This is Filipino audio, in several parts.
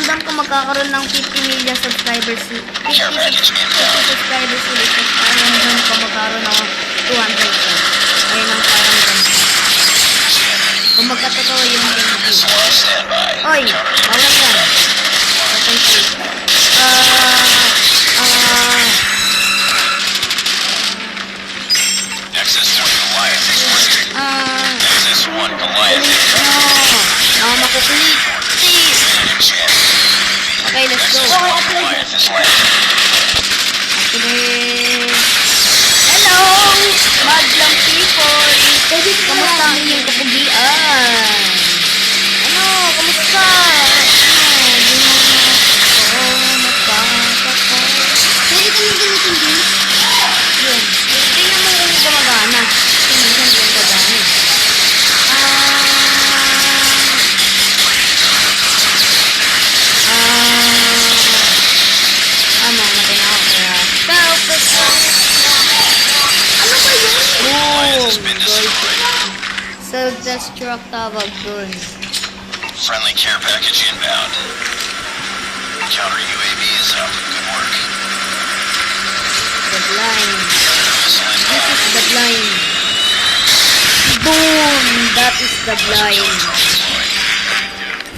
ramdam ko magkakaroon ng 50 million subscribers. 50 subscribers ulit. Pakiramdam ko magkakaroon ng 200k. Ayun ang pakiramdam ko. Kung magkatotoo yung video. Oy! Bawal yan. Makukulit. Okay, let's go. Hello! Madlang people! Kamusta ang inyong kapugian? Ano? Kamusta? Pwede ka nang gamitin din? Yun. Tingnan mo kung gumagana. Tingnan mo kung gumagana. Self-destruct tawag dun. Friendly care package inbound. Counter UAV is up. Good work. The blind. This is the blind. Boom! That is the blind.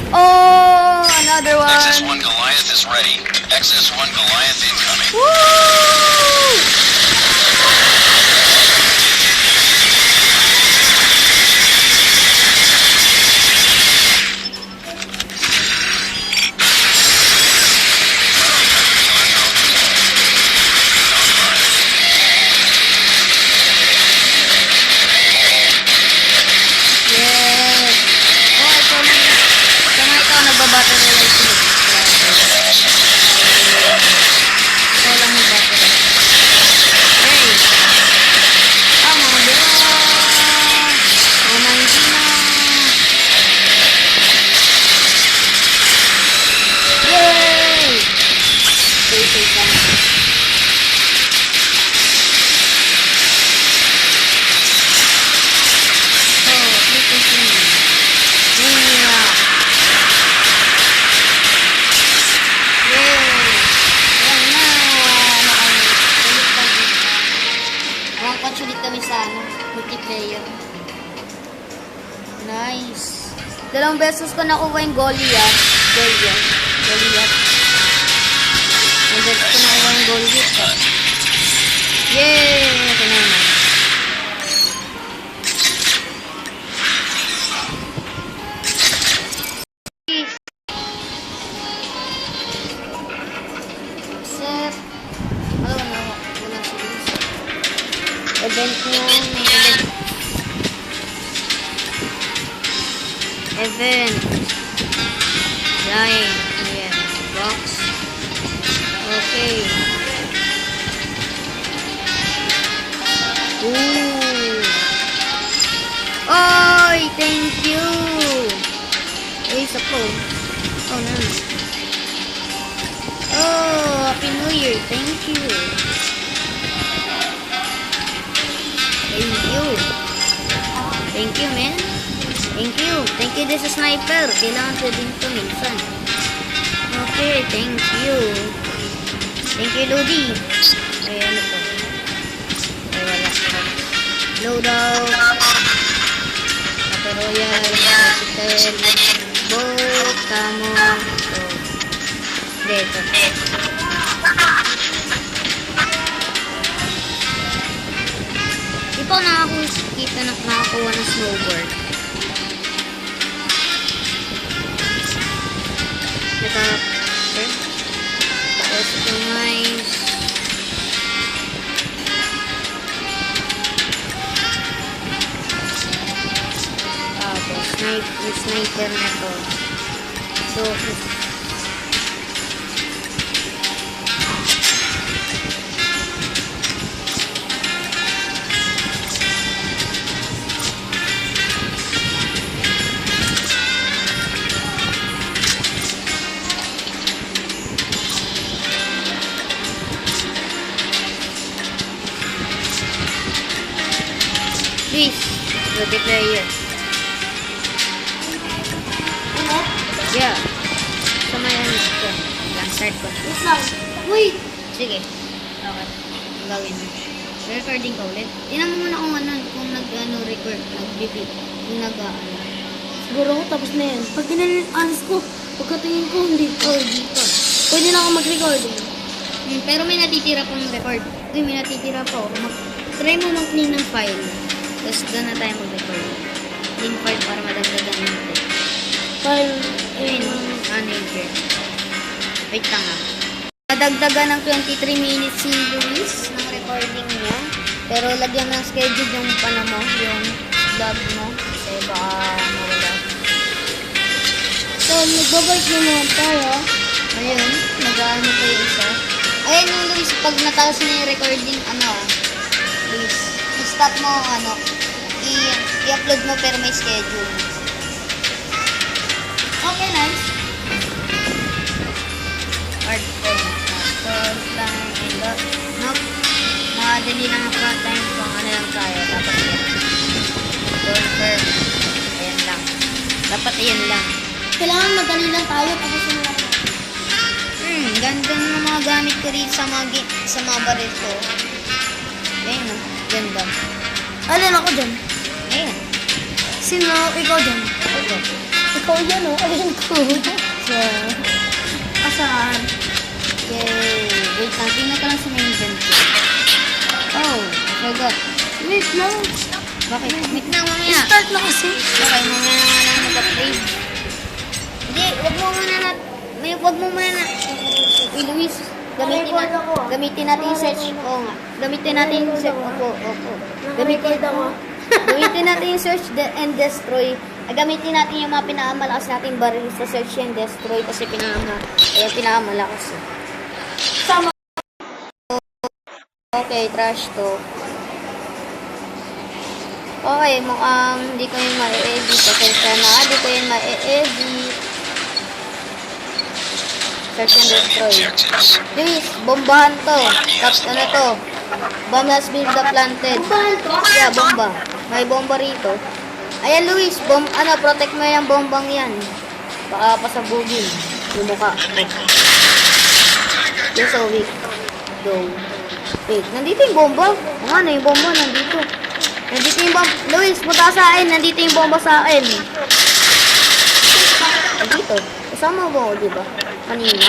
Oh! Another one! XS-1 Goliath is ready. XS-1 Goliath incoming. Woo! Battery light sila. Wala mo battery. Hey! Mga bro! Mga hindi na! Yay! Stay lang. Ulit kami sa multiplayer. Nice. 2 beses ko nakuha yung Goliath. Goliath. 2 beses ko nakuha yung Goliath. Yay! Ito naman. Event nyo, event line, ayan, box, okay, ooh, oy, thank you, isa po, oh no, oh, Happy New Year, thank you. Thank you, man. Thank you. Thank you, this is sniper. Kailangan ko din ito minsan. Okay, thank you. Thank you, Lodi. Ay, ano to? Ay, wala. Loadout. Battle Royale. Hospital. Boat. Camo. Ito. Dito. Di pa nakakita na nakakuha ng snowboard. Customize. Tapos, sniper na to. So, please, multiplayer. Yeah. Sama yan. Start ko. Wait lang. Wait. Sige. Okay. Ang gawin mo. Recording ka ulit. Tingnan mo muna kung record, nag-video. Kung Siguro ako tapos na yan. Pag tinanong ko, pagkatingin ko, hindi ko. Pwede na ako mag-record. pero may natitira pang record. Uy, may natitira pa. Try mo mag-clean ng file. Tapos doon na tayo mag-record. Clean file para madagdagan natin. File. Ayun, manager. Wait lang ah. Madagdagan ng 23 minutes si Luis ng recording niya. Pero lagyan ng schedule yung yung vlog mo. Kasi baka mawala. So, magbabalik na naman tayo. Ayun, nag-ano pa yung isa. Ayun yung Luis, pag natapos na yung recording, Luis, i-stop mo, i-upload mo pero may schedule. Okay, nice. Hard time. First time, madali lang ang front time kung ano lang tayo. Dapat yan. Confirm. Ayan lang. Dapat yan lang. Kailangan madali lang tayo tapos na lang. Ganda ng mga gamit ko rito sa mga baril ko. Ayan, no? Ganda. Alin ako dyan? Ayan. Sino ikaw dyan? Ito. Ikaw yan o. Alin ko. So, Asaan? yay. Wait lang. Tingnan ko lang sa main inventory. Oh, forgot. Wait lang. Bakit? Wait lang, mamaya. Start na kasi. Okay, mamaya na nga lang mag-upgrade. Hindi, wag mo muna na. Wag mo muna na. Uy, Luis, gamitin natin yung search. Oo nga. Gamitin natin yung search. Opo. Gamitin natin yung search and destroy. Gamitin natin yung mga pinakamalakas nating baril sa search and destroy kasi pinakamalakas. Sama. Okay, trash to. Okay, mukhang hindi ko yung ma-edit. Pasensya na, hindi ko yung ma-edit. Search and destroy. Objectives. Luis, bombahan to. Tapos ano to? Bomb has been planted. Bahan to? Yeah, bomba. May bomba rito. Ayan, Luis, protect mo yung bombang yan. Baka pasabugin. Yung mukha. You're so weak. Go. Wait, nandito yung bomba. Ano yung bomba? Nandito. Nandito yung bomba. Luis, punta sa akin. Nandito yung bomba sa akin. Nandito. Kasama mo, di ba? Kanina.